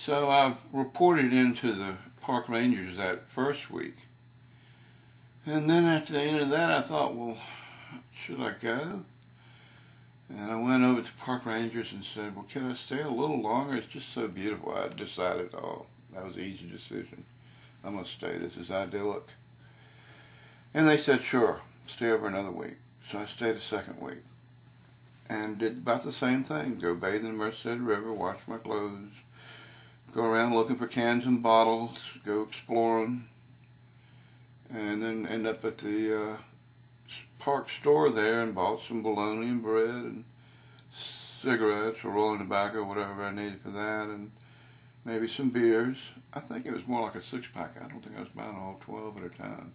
So I reported into the park rangers that first week. And then at the end of that, I thought, well, should I go? And I went over to the park rangers and said, well, can I stay a little longer? It's just so beautiful. I decided, oh, that was an easy decision. I'm going to stay. This is idyllic. And they said, sure, stay over another week. So I stayed a second week and did about the same thing. Go bathe in the Merced River, wash my clothes, go around looking for cans and bottles, go exploring, and then end up at the park store there and bought some bologna and bread and cigarettes or rolling tobacco, whatever I needed for that, and maybe some beers. I think it was more like a 6-pack. I don't think I was buying all 12 at a time.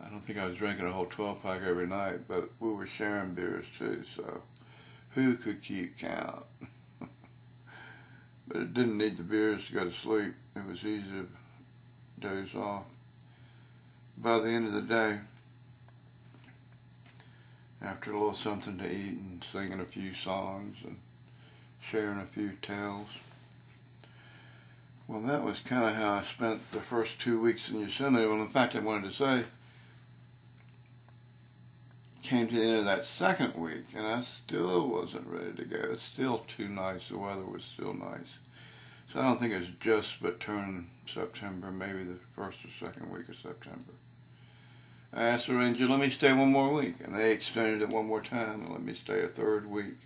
I don't think I was drinking a whole 12-pack every night, but we were sharing beers too, so who could keep count? But it didn't need the beers to go to sleep. It was easy to doze off. By the end of the day, after a little something to eat and singing a few songs and sharing a few tales, well, that was kind of how I spent the first 2 weeks in Yosemite. Well, in fact, I wanted to say, came to the end of that second week, and I still wasn't ready to go. It's still too nice. The weather was still nice. So I don't think it's just but turned September, maybe the first or second week of September. I asked the ranger, let me stay one more week, and they extended it one more time and let me stay a third week.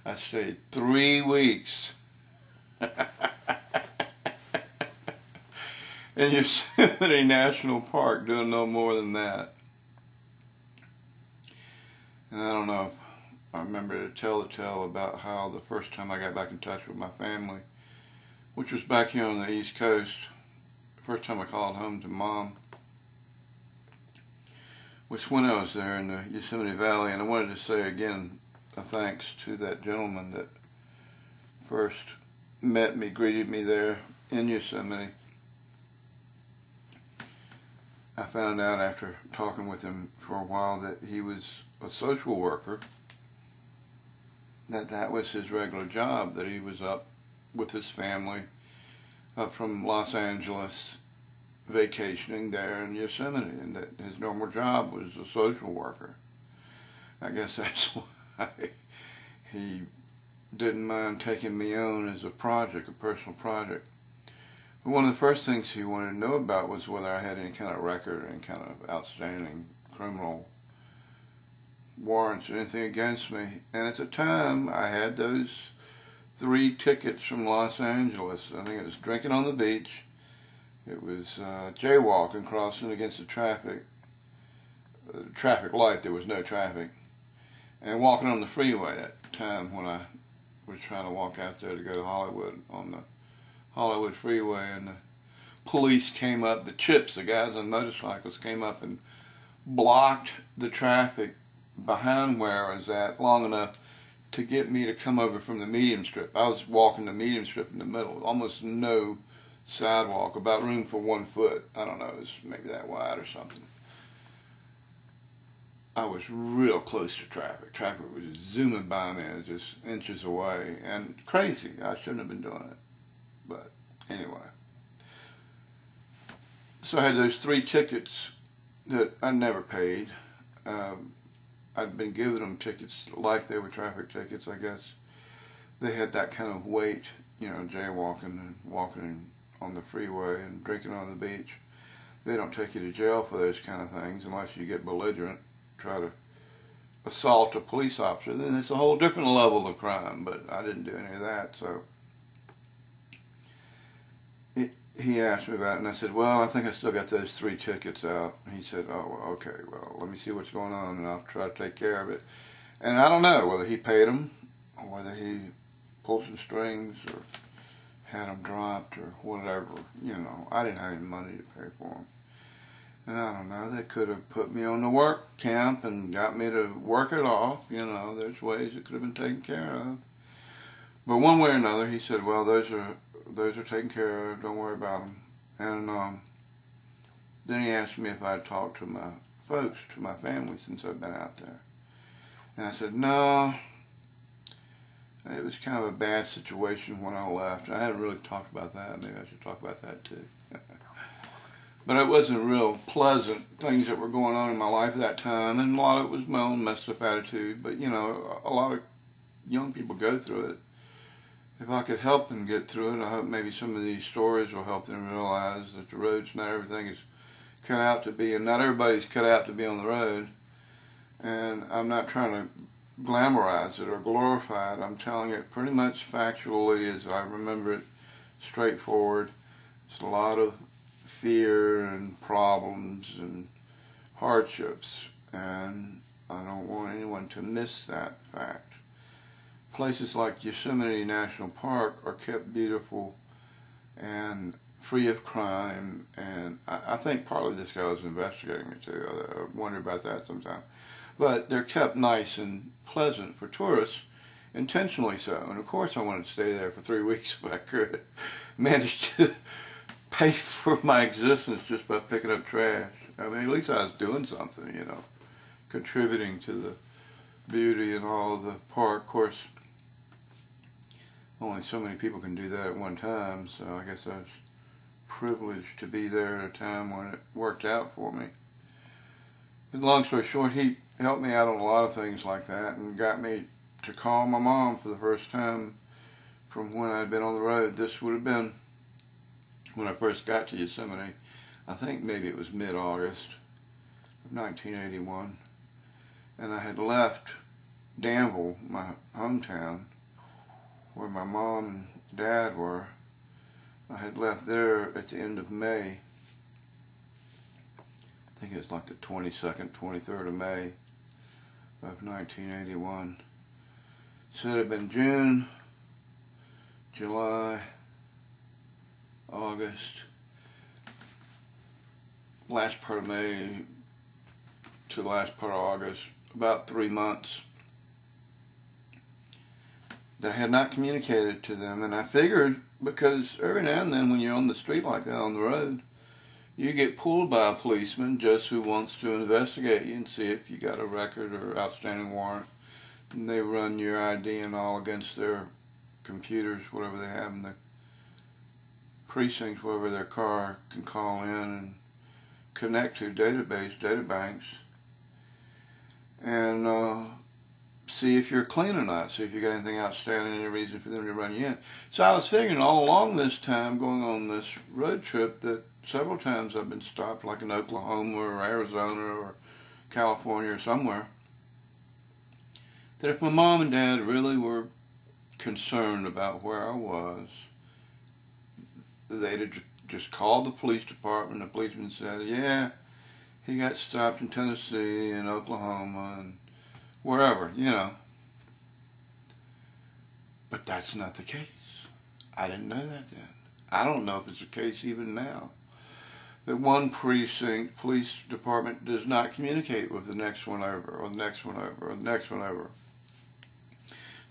I stayed 3 weeks. In Yosemite National Park, doing no more than that. And I don't know if I remember to tell the tale about how the first time I got back in touch with my family, which was back here on the East Coast, the first time I called home to Mom, was when I was there in the Yosemite Valley. And I wanted to say again a thanks to that gentleman that first met me, greeted me there in Yosemite. I found out after talking with him for a while that he was a social worker, that was his regular job, that he was up with his family up from Los Angeles vacationing there in Yosemite, and that his normal job was a social worker. I guess that's why he didn't mind taking me on as a project, a personal project. But one of the first things he wanted to know about was whether I had any kind of record, any kind of outstanding criminal warrants or anything against me. And at the time, I had those 3 tickets from Los Angeles. I think it was drinking on the beach, it was jaywalking, crossing against the traffic light, there was no traffic, and walking on the freeway that time when I was trying to walk out there to go to Hollywood on the Hollywood freeway, and the police came up, the Chips, the guys on motorcycles, came up and blocked the traffic behind where I was at long enough to get me to come over from the medium strip. I was walking the medium strip in the middle, almost no sidewalk, about room for 1 foot. I don't know, it was maybe that wide or something. I was real close to traffic. Traffic was zooming by me, just inches away, and crazy. I shouldn't have been doing it. But anyway. So I had those 3 tickets that I never paid. I'd been giving them tickets like they were traffic tickets, I guess. They had that kind of weight, you know, jaywalking and walking on the freeway and drinking on the beach. They don't take you to jail for those kind of things unless you get belligerent, try to assault a police officer. Then it's a whole different level of crime, but I didn't do any of that, so he asked me about it, and I said, well, I think I still got those 3 tickets out. And he said, oh, well, okay, well, let me see what's going on, and I'll try to take care of it. And I don't know whether he paid them, or whether he pulled some strings, or had them dropped, or whatever. You know, I didn't have any money to pay for them. And I don't know, they could have put me on the work camp and got me to work it off. You know, there's ways it could have been taken care of. But one way or another, he said, well, those are taken care of, don't worry about them. And then he asked me if I'd talked to my folks, to my family, since I've been out there. And I said, no, It was kind of a bad situation when I left. I hadn't really talked about that. Maybe I should talk about that too. But it wasn't real pleasant things that were going on in my life at that time, and a lot of it was my own messed up attitude. But, you know, a lot of young people go through it. If I could help them get through it, I hope maybe some of these stories will help them realize that the road's not everything is cut out to be, and not everybody's cut out to be on the road. And I'm not trying to glamorize it or glorify it. I'm telling it pretty much factually as I remember it, straightforward. It's a lot of fear and problems and hardships, and I don't want anyone to miss that fact. Places like Yosemite National Park are kept beautiful and free of crime, and I think partly this guy was investigating me too. I wonder about that sometime. But they're kept nice and pleasant for tourists, intentionally so. And of course I wanted to stay there for 3 weeks if I could. Managed to pay for my existence just by picking up trash. I mean, at least I was doing something, you know, contributing to the beauty and all of the park. Of course, only so many people can do that at one time, so I guess I was privileged to be there at a time when it worked out for me. But long story short, he helped me out on a lot of things like that and got me to call my mom for the first time from when I'd been on the road. This would have been when I first got to Yosemite. I think maybe it was mid-August of 1981. And I had left Danville, my hometown, where my mom and dad were. I had left there at the end of May. I think it was like the 22nd, 23rd of May of 1981. So it had been June, July, August, last part of May to the last part of August, about 3 months that I had not communicated to them. And I figured, because every now and then when you're on the street like that on the road, you get pulled by a policeman just who wants to investigate you and see if you got a record or outstanding warrant. And they run your ID and all against their computers, whatever they have in the precincts, whatever their car can call in and connect to databanks, and see if you're clean or not, see if you got anything outstanding, any reason for them to run you in. So I was figuring all along this time, going on this road trip, that several times I've been stopped, like in Oklahoma or Arizona or California or somewhere, that if my mom and dad really were concerned about where I was, they'd have just called the police department. The policeman said, yeah, he got stopped in Tennessee and Oklahoma and wherever, you know. But that's not the case. I didn't know that then. I don't know if it's the case even now. That one precinct police department does not communicate with the next one over, or the next one over, or the next one over.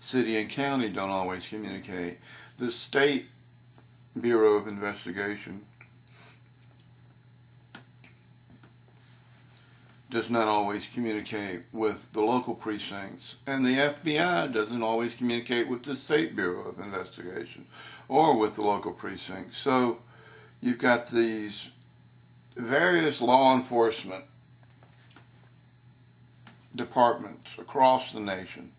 City and county don't always communicate. The state Bureau of Investigation does not always communicate with the local precincts, and the FBI doesn't always communicate with the State Bureau of Investigation or with the local precincts. So you've got these various law enforcement departments across the nation,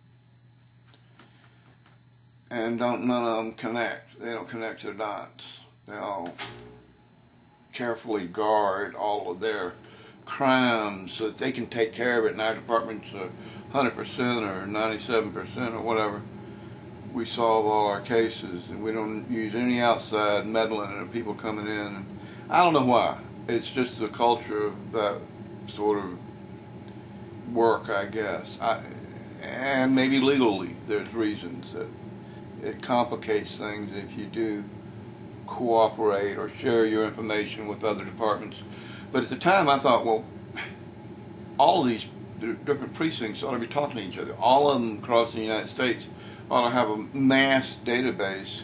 and none of them connect. They don't connect the dots. They all carefully guard all of their crimes so that they can take care of it, and our department's 100% or 97% or whatever. We solve all our cases, and we don't use any outside meddling or people coming in. And I don't know why. It's just the culture of that sort of work, I guess. And maybe legally there's reasons that it complicates things if you do cooperate or share your information with other departments. But at the time I thought, well, all of these different precincts ought to be talking to each other. All of them across the United States ought to have a mass database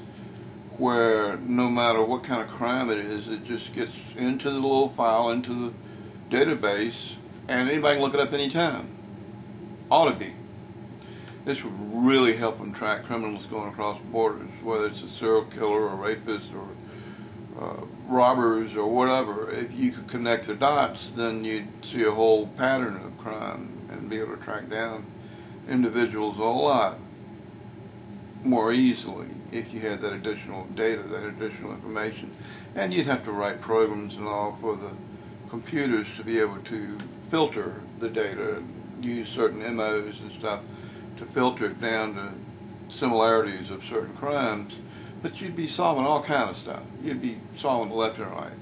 where no matter what kind of crime it is, it just gets into the little file, into the database, and anybody can look it up anytime. Ought to be. This would really help them track criminals going across borders, whether it's a serial killer or rapist or robbers or whatever. If you could connect the dots, then you'd see a whole pattern of crime and be able to track down individuals a lot more easily if you had that additional data, that additional information. And you'd have to write programs and all for the computers to be able to filter the data, use certain MOs and stuff to filter it down to similarities of certain crimes. But you'd be solving all kind of stuff. You'd be solving left and right.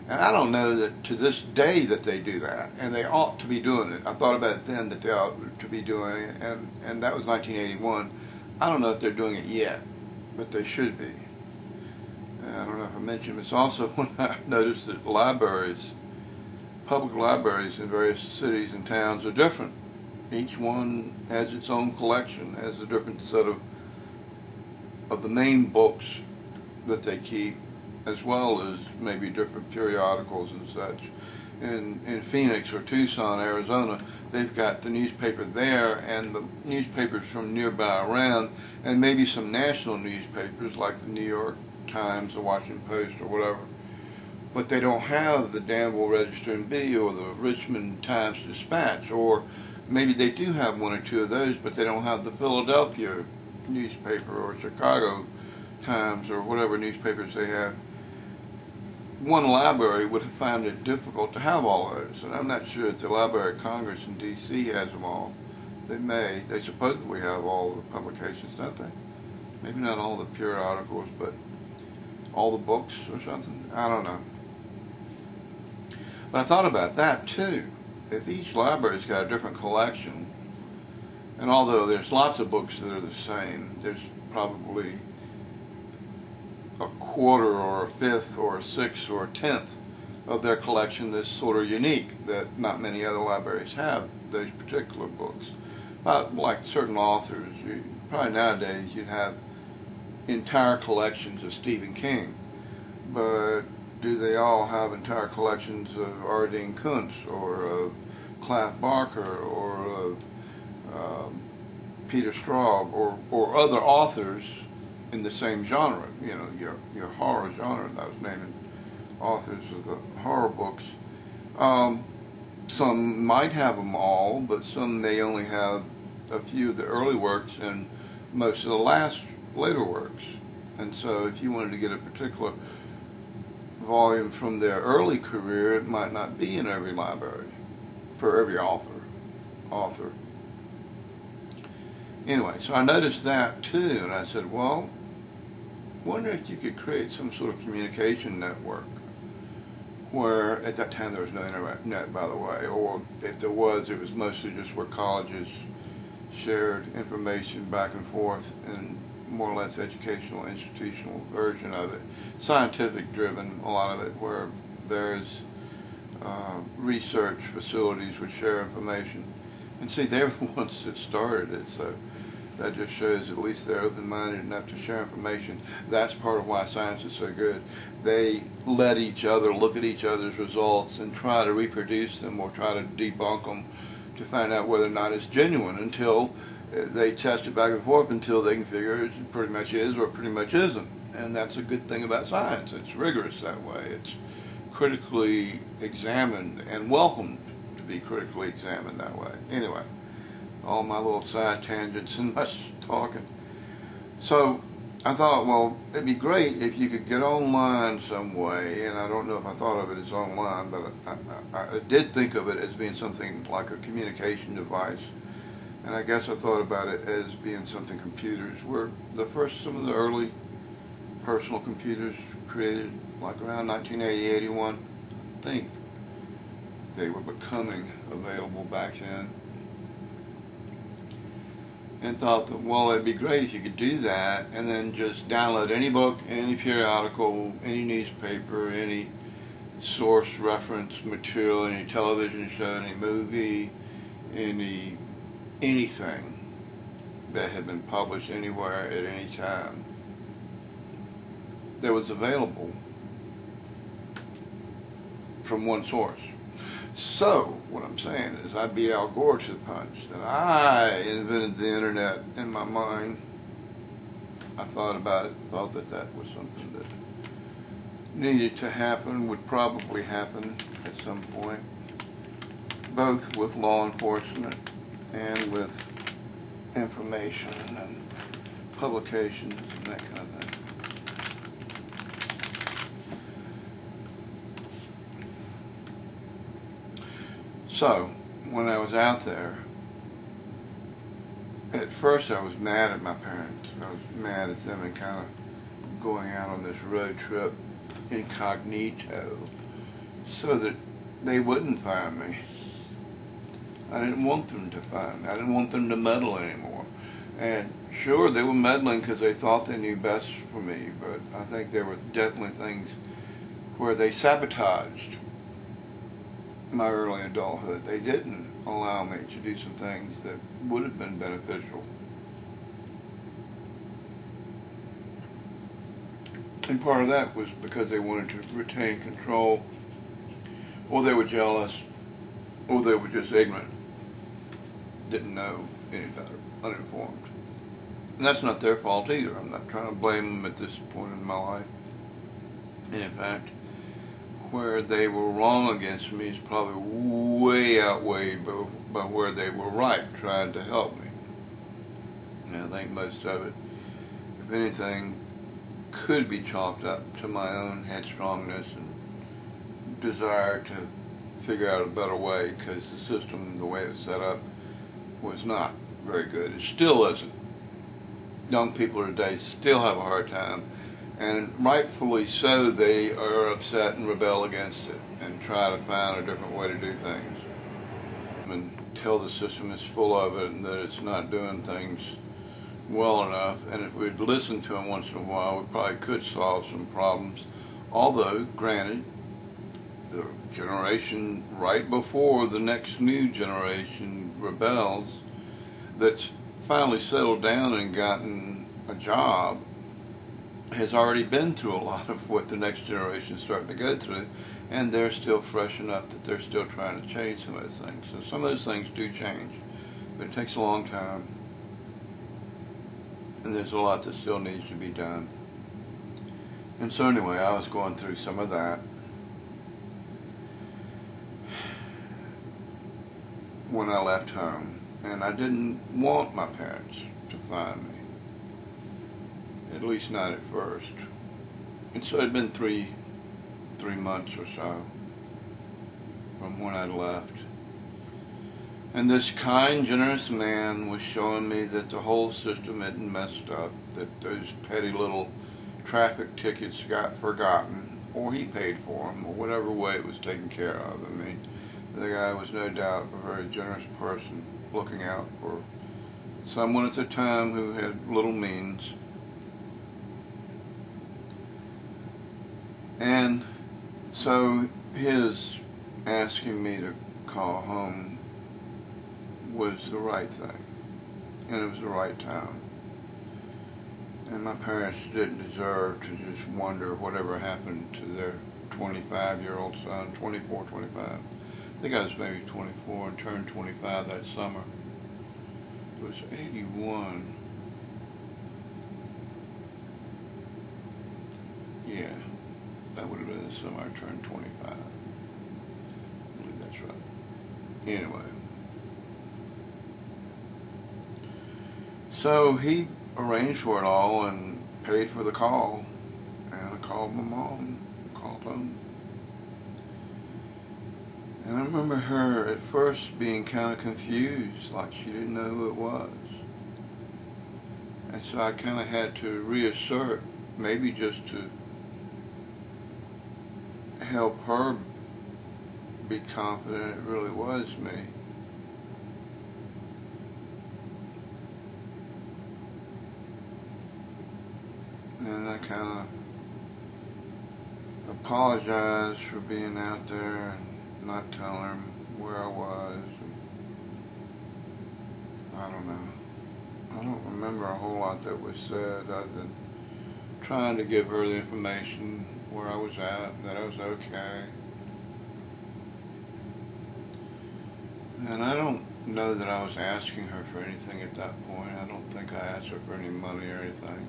And I don't know that to this day that they do that, and they ought to be doing it. I thought about it then that they ought to be doing it, and that was 1981. I don't know if they're doing it yet, but they should be. I don't know if I mentioned this also when I noticed that libraries, public libraries in various cities and towns are different. Each one has its own collection, has a different set of the main books that they keep, as well as maybe different periodicals and such. In Phoenix or Tucson, Arizona, they've got the newspaper there and the newspapers from nearby around, and maybe some national newspapers like the New York Times, the Washington Post, or whatever. But they don't have the Danville Register and Bee or the Richmond Times Dispatch, or maybe they do have one or two of those, but they don't have the Philadelphia newspaper or Chicago Times or whatever newspapers they have. One library would find it difficult to have all those, and I'm not sure if the Library of Congress in D.C. has them all. They may. They supposedly have all the publications, don't they? Maybe not all the periodicals, but all the books or something. I don't know. But I thought about that too. If each library's got a different collection, and although there's lots of books that are the same, there's probably a quarter or a fifth or a sixth or a tenth of their collection that's sort of unique, that not many other libraries have those particular books. But like certain authors, probably nowadays you'd have entire collections of Stephen King, but do they all have entire collections of Ardeen Kuntz or of Clive Barker or of Peter Straub or other authors in the same genre? You know, your horror genre. I was naming authors of the horror books. Some might have them all, but some may only have a few of the early works and most of the later works. And so if you wanted to get a particular volume from their early career, it might not be in every library for every author. Anyway, so I noticed that too, and I said, well, wonder if you could create some sort of communication network where, at that time there was no internet, by the way, or if there was, it was mostly just where colleges shared information back and forth in more or less educational, institutional version of it. Scientific driven, a lot of it, where there's research facilities would share information. And see, they were the ones that started it, so that just shows at least they're open-minded enough to share information. That's part of why science is so good. They let each other look at each other's results and try to reproduce them or try to debunk them to find out whether or not it's genuine, until they test it back and forth until they can figure it pretty much is or pretty much isn't. And that's a good thing about science. It's rigorous that way. It's critically examined and welcomed to be critically examined that way. Anyway, all my little side tangents and much talking. So I thought, well, it'd be great if you could get online some way, and I don't know if I thought of it as online, but I did think of it as being something like a communication device. And I guess I thought about it as being something computers were some of the early personal computers created like around 1980, 81. I think they were becoming available back then. And thought that, well, it'd be great if you could do that and then just download any book, any periodical, any newspaper, any source reference material, any television show, any movie, anything that had been published anywhere at any time that was available from one source. So, what I'm saying is I beat Al Gore to the punch. That I invented the internet in my mind. I thought about it, thought that that was something that needed to happen, would probably happen at some point, both with law enforcement and with information and publications and that kind of thing. So, when I was out there, at first I was mad at my parents. I was mad at them and kind of going out on this road trip incognito so that they wouldn't find me. I didn't want them to find me. I didn't want them to meddle anymore. And sure, they were meddling because they thought they knew best for me, but I think there were definitely things where they sabotaged my early adulthood. They didn't allow me to do some things that would have been beneficial. And part of that was because they wanted to retain control, or they were jealous, or they were just ignorant, didn't know any better, uninformed. And that's not their fault either. I'm not trying to blame them at this point in my life. And in fact, where they were wrong against me is probably way outweighed by where they were right trying to help me. And I think most of it, if anything, could be chalked up to my own headstrongness and desire to figure out a better way, because the system, the way it's set up, was not very good. It still isn't. Young people today still have a hard time, and rightfully so. They are upset and rebel against it and try to find a different way to do things until the system is full of it and that it's not doing things well enough. And if we'd listen to them once in a while, we probably could solve some problems. Although, granted, the generation right before the next new generation rebels that's finally settled down and gotten a job has already been through a lot of what the next generation is starting to go through, and they're still fresh enough that they're still trying to change some of those things. So some of those things do change, but it takes a long time, and there's a lot that still needs to be done. And so anyway, I was going through some of that when I left home, and I didn't want my parents to find me, at least not at first. And so it had been three months or so from when I left. And this kind, generous man was showing me that the whole system hadn't messed up, that those petty little traffic tickets got forgotten, or he paid for them, or whatever way it was taken care of. I mean, the guy was no doubt a very generous person, looking out for someone at the time who had little means. And so his asking me to call home was the right thing, and it was the right time. And my parents didn't deserve to just wonder whatever happened to their 25-year-old son, 24, 25. I think I was maybe 24 and turned 25 that summer. It was 81. Yeah, that would have been the summer I turned 25. I believe that's right. Anyway. So he arranged for it all and paid for the call. And I called my mom, called home. And I remember her at first being kind of confused, like she didn't know who it was. And so I kind of had to reassert, maybe just to help her be confident it really was me. And I kind of apologized for being out there and not telling her where I was. And I don't know. I don't remember a whole lot that was said other than trying to give her the information where I was at, that I was okay. And I don't know that I was asking her for anything at that point. I don't think I asked her for any money or anything.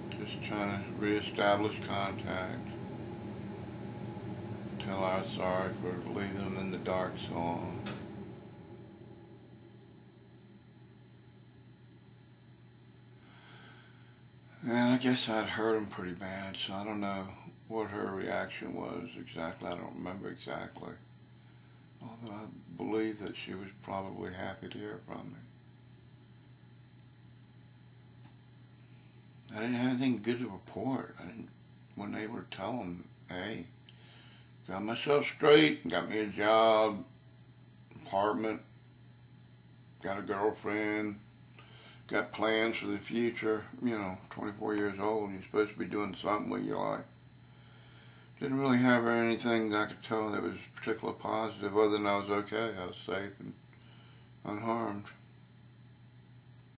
Just trying to reestablish contact. Tell her I was sorry for leaving them in the dark so long. And I guess I'd hurt him pretty bad, so I don't know what her reaction was exactly. I don't remember exactly. Although I believe that she was probably happy to hear from me. I didn't have anything good to report. Wasn't able to tell them, hey, got myself straight, got me a job, apartment, got a girlfriend, got plans for the future. 24 years old, you're supposed to be doing something with your life. Didn't really have anything I could tell that was particularly positive other than I was okay. I was safe and unharmed.